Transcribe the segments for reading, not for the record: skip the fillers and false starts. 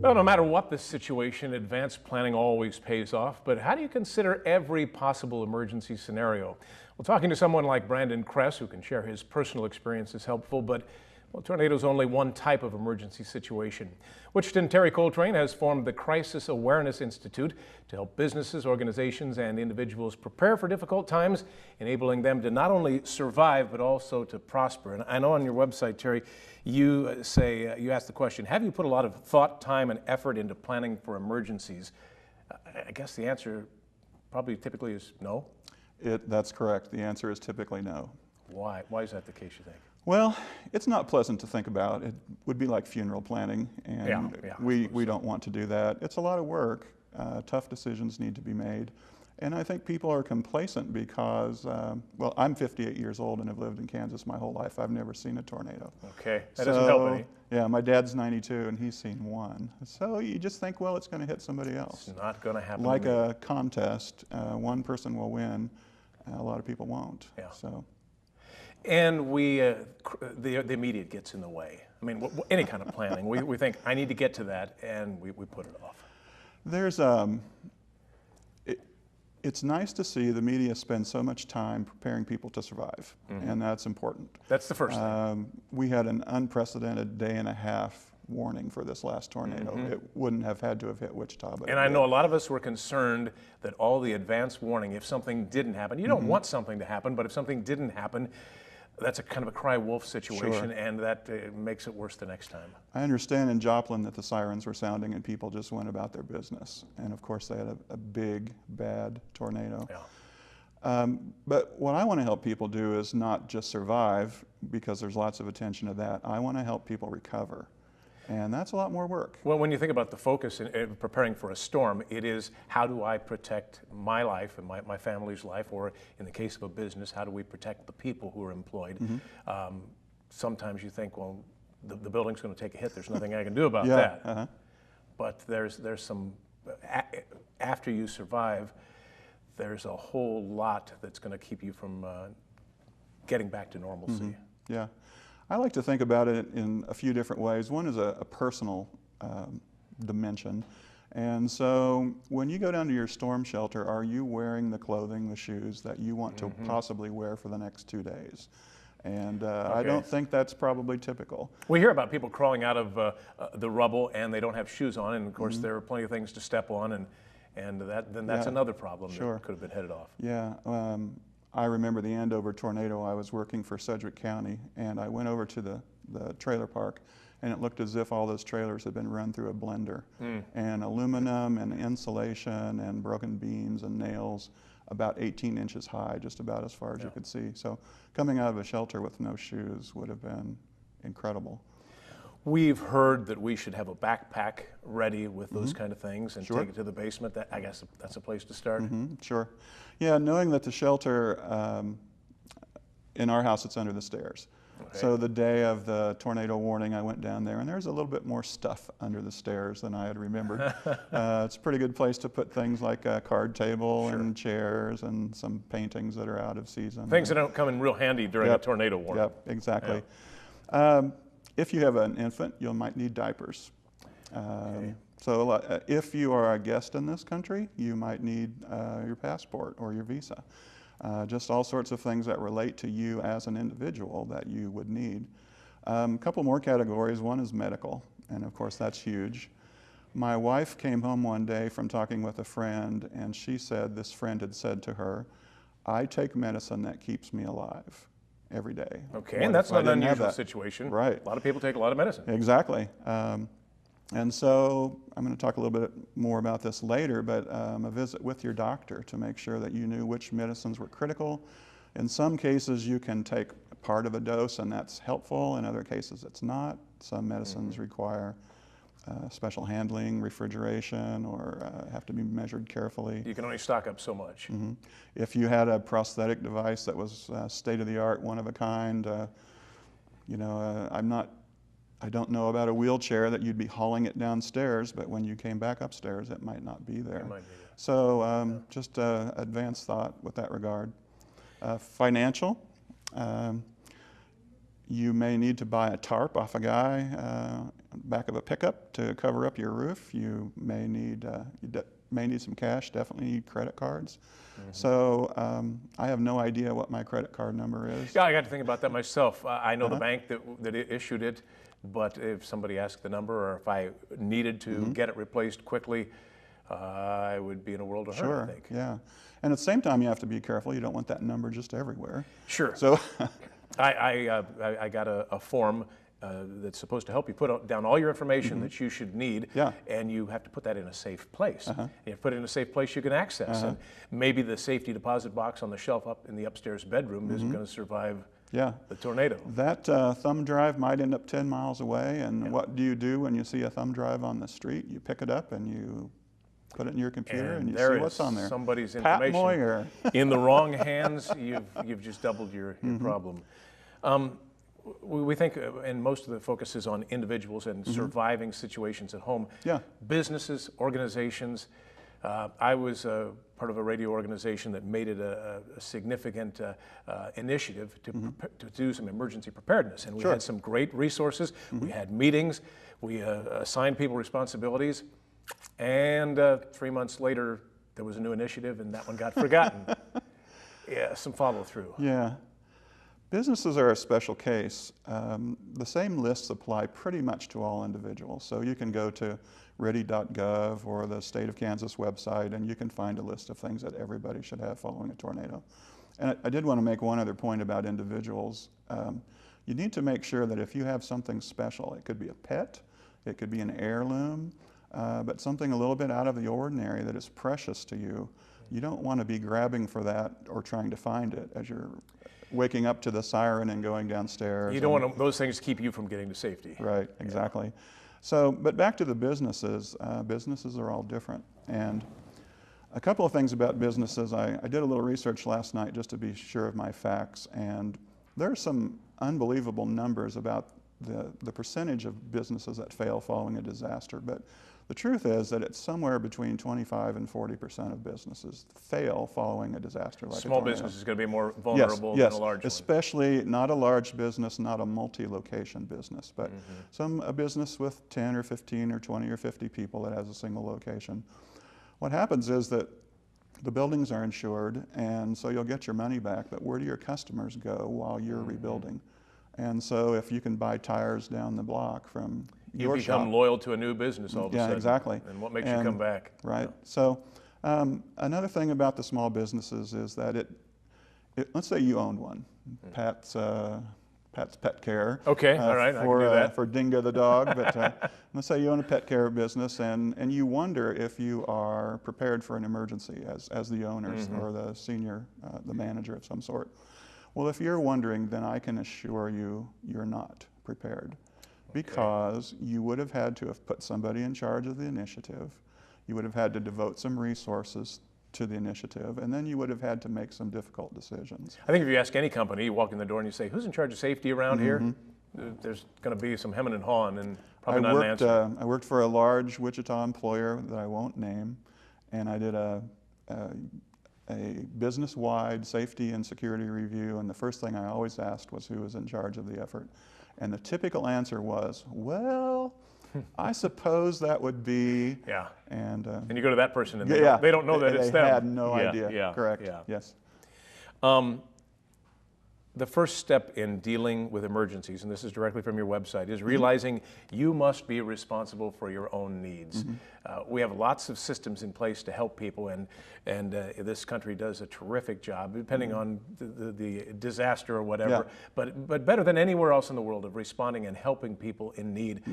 Well, no matter what the situation, advanced planning always pays off. But how do you consider every possible emergency scenario? Well, talking to someone like Brandon Kress, who can share his personal experience, is helpful. But well, tornado is only one type of emergency situation. Wichita Terry Coltrain has formed the Crisis Awareness Institute to help businesses, organizations, and individuals prepare for difficult times, enabling them to not only survive but also to prosper. And I know on your website, Terry, you say you ask the question: have you put a lot of thought, time, and effort into planning for emergencies? I guess the answer probably typically is no. That's correct. The answer is typically no. Why? Why is that the case, you think? Well, it's not pleasant to think about. It would be like funeral planning, and we don't want to do that. It's a lot of work. Tough decisions need to be made. And I think people are complacent because, well, I'm 58 years old and have lived in Kansas my whole life. I've never seen a tornado. Okay, that doesn't help any. Yeah, my dad's 92 and he's seen one. So you just think, well, it's going to hit somebody else. It's not going to happen. Like a contest, one person will win, a lot of people won't. Yeah. So. And the media gets in the way. I mean, any kind of planning, we think, I need to get to that, and we put it off. There's, it's nice to see the media spend so much time preparing people to survive, and that's important. That's the first thing. We had an unprecedented day-and-a-half warning for this last tornado. It wouldn't have had to have hit Wichita. But and I know a lot of us were concerned that all the advance warning, if something didn't happen, you don't want something to happen, but if something didn't happen, that's a kind of a cry wolf situation, and that makes it worse the next time. I understand in Joplin that the sirens were sounding and people just went about their business. And of course they had a big, bad tornado. Yeah. But what I want to help people do is not just survive, because there's lots of attention to that. I want to help people recover. And that's a lot more work. Well, when you think about the focus in preparing for a storm, it is how do I protect my life and my family's life, or in the case of a business, how do we protect the people who are employed? Sometimes you think, well, the building's going to take a hit. There's nothing I can do about that. But there's some, after you survive, there's a whole lot that's going to keep you from getting back to normalcy. Yeah. I like to think about it in a few different ways. One is a personal dimension. And so when you go down to your storm shelter, are you wearing the clothing, the shoes that you want to possibly wear for the next 2 days? And I don't think that's probably typical. We hear about people crawling out of the rubble and they don't have shoes on, and of course there are plenty of things to step on, and that's another problem that could have been headed off. Yeah. I remember the Andover tornado. I was working for Sedgwick County, and I went over to the trailer park, and it looked as if all those trailers had been run through a blender. And aluminum and insulation and broken beams and nails about 18 inches high, just about as far as you could see. So coming out of a shelter with no shoes would have been incredible. We've heard that we should have a backpack ready with those kind of things and take it to the basement. I guess that's a place to start. Sure. Yeah, knowing that the shelter, in our house, it's under the stairs. So the day of the tornado warning, I went down there, and there's a little bit more stuff under the stairs than I had remembered. It's a pretty good place to put things like a card table and chairs and some paintings that are out of season. Things that don't come in real handy during a tornado warning. Yep, exactly. If you have an infant, you might need diapers. So if you are a guest in this country, you might need your passport or your visa. Just all sorts of things that relate to you as an individual that you would need. A couple more categories. One is medical, and of course that's huge. My wife came home one day from talking with a friend, and she said this friend had said to her, "I take medicine that keeps me alive every day." Okay, and that's not an unusual situation. Right. A lot of people take a lot of medicine. Exactly. And so I'm going to talk a little bit more about this later, but a visit with your doctor to make sure that you knew which medicines were critical. In some cases, you can take part of a dose, and that's helpful. In other cases, it's not. Some medicines require special handling, refrigeration, or have to be measured carefully. You can only stock up so much. If you had a prosthetic device that was state-of-the-art, one of a kind, you know, I don't know about a wheelchair that you'd be hauling it downstairs, but when you came back upstairs, it might not be there. It might be there. So just advanced thought with that regard. Financial. You may need to buy a tarp off a guy back of a pickup to cover up your roof. You may need some cash. Definitely need credit cards. So I have no idea what my credit card number is. Yeah, I got to think about that myself. I know the bank that issued it, but if somebody asked the number, or if I needed to get it replaced quickly, I would be in a world of hurt, I think. Yeah. And at the same time, you have to be careful. You don't want that number just everywhere. Sure. So I got a form that's supposed to help you put down all your information that you should need, and you have to put that in a safe place. And if you put it in a safe place you can access. And maybe the safety deposit box on the shelf up in the upstairs bedroom isn't going to survive the tornado. That thumb drive might end up 10 miles away, and what do you do when you see a thumb drive on the street? You pick it up and you put it in your computer and you see what's on there. Somebody's Pat information Moyer. in the wrong hands, you've just doubled your problem. We think, and most of the focus is on individuals and surviving situations at home. Businesses, organizations. I was part of a radio organization that made it a significant initiative to do some emergency preparedness. And we had some great resources. We had meetings. We assigned people responsibilities. And 3 months later, there was a new initiative, and that one got forgotten. Some follow through. Businesses are a special case. The same lists apply pretty much to all individuals. So you can go to ready.gov or the State of Kansas website, and you can find a list of things that everybody should have following a tornado. And I did want to make one other point about individuals. You need to make sure that if you have something special, it could be a pet, it could be an heirloom, but something a little bit out of the ordinary that is precious to you, you don't want to be grabbing for that or trying to find it as you're waking up to the siren and going downstairs. You don't want those things to keep you from getting to safety. Right, exactly. So, but back to the businesses. Businesses are all different. And a couple of things about businesses. I did a little research last night just to be sure of my facts, and there are some unbelievable numbers about the percentage of businesses that fail following a disaster. But the truth is that it's somewhere between 25 and 40% of businesses fail following a disaster like a tornado. Small business is going to be more vulnerable than a large one. Especially not a large business, not a multi-location business, but a business with 10 or 15 or 20 or 50 people that has a single location. What happens is that the buildings are insured, and so you'll get your money back, but where do your customers go while you're rebuilding? And so if you can buy tires down the block from your shop, you become loyal to a new business all of a sudden. Yeah, exactly. And what makes you come back? Right. So another thing about the small businesses is that let's say you owned one, Pat's Pet Care. Okay, all right, I can do that. For Dingo the dog, but let's say you own a pet care business and you wonder if you are prepared for an emergency as the owners or the senior, the manager of some sort. Well, if you're wondering, then I can assure you you're not prepared, because you would have had to have put somebody in charge of the initiative. You would have had to devote some resources to the initiative, and then you would have had to make some difficult decisions. I think if you ask any company, you walk in the door and you say, who's in charge of safety around here? There's going to be some hemming and hawing and probably not an answer. I worked for a large Wichita employer that I won't name, and I did a business-wide safety and security review, and the first thing I always asked was who was in charge of the effort. And the typical answer was, well, I suppose that would be... And you go to that person and they don't know that it's them. They had no idea. Correct. Yes. The first step in dealing with emergencies, and this is directly from your website, is realizing you must be responsible for your own needs. We have lots of systems in place to help people, and this country does a terrific job, depending on the disaster or whatever, but better than anywhere else in the world of responding and helping people in need.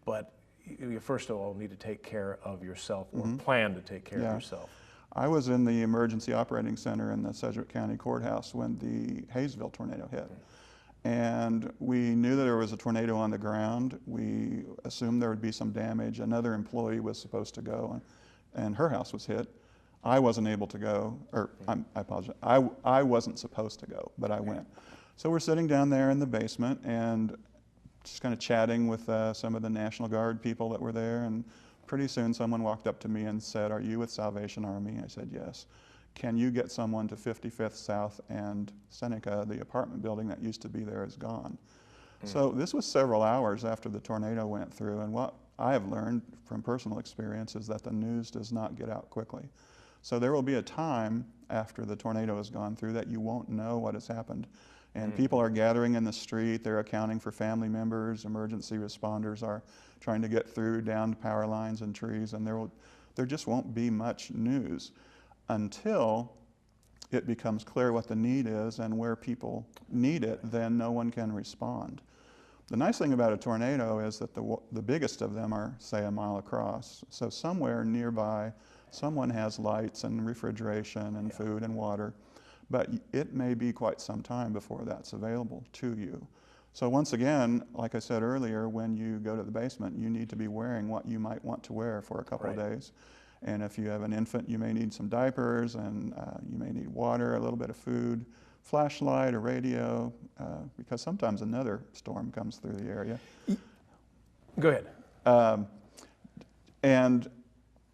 But you first of all need to take care of yourself, or plan to take care of yourself. I was in the emergency operating center in the Sedgwick County Courthouse when the Hayesville tornado hit. And we knew that there was a tornado on the ground. We assumed there would be some damage. Another employee was supposed to go, and her house was hit. I wasn't able to go, or I apologize. I wasn't supposed to go, but I went. So we're sitting down there in the basement and just kind of chatting with some of the National Guard people that were there, and pretty soon someone walked up to me and said, "Are you with Salvation Army?" I said, "Yes." "Can you get someone to 55th South and Seneca? The apartment building that used to be there is gone." So this was several hours after the tornado went through, and what I have learned from personal experience is that the news does not get out quickly. So there will be a time after the tornado has gone through that you won't know what has happened. And people are gathering in the street, they're accounting for family members, emergency responders are trying to get through downed power lines and trees, and there just won't be much news until it becomes clear what the need is and where people need it, then no one can respond. The nice thing about a tornado is that the biggest of them are, say, a mile across. So somewhere nearby, someone has lights and refrigeration and food and water, but it may be quite some time before that's available to you. So once again, like I said earlier, when you go to the basement, you need to be wearing what you might want to wear for a couple of days. And if you have an infant, you may need some diapers, and you may need water, a little bit of food, flashlight, a radio, because sometimes another storm comes through the area. Go ahead. And,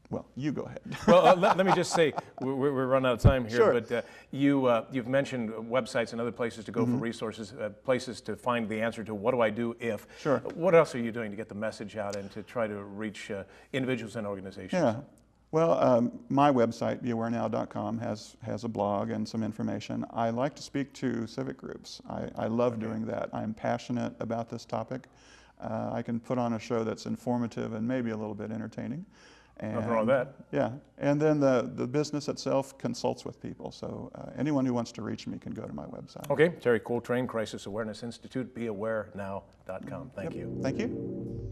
well, you go ahead. Well, let me just say, we're running out of time here, Sure. but you've mentioned websites and other places to go for resources, places to find the answer to what do I do if. Sure. What else are you doing to get the message out and to try to reach individuals and organizations? Yeah. Well, my website, beawarenow.com, has a blog and some information. I like to speak to civic groups. I love doing that. I'm passionate about this topic. I can put on a show that's informative and maybe a little bit entertaining. And, nothing wrong with that. Yeah. And then the business itself consults with people. So anyone who wants to reach me can go to my website. Okay. Terry Coltrain, Crisis Awareness Institute, beawarenow.com. Thank you. Thank you.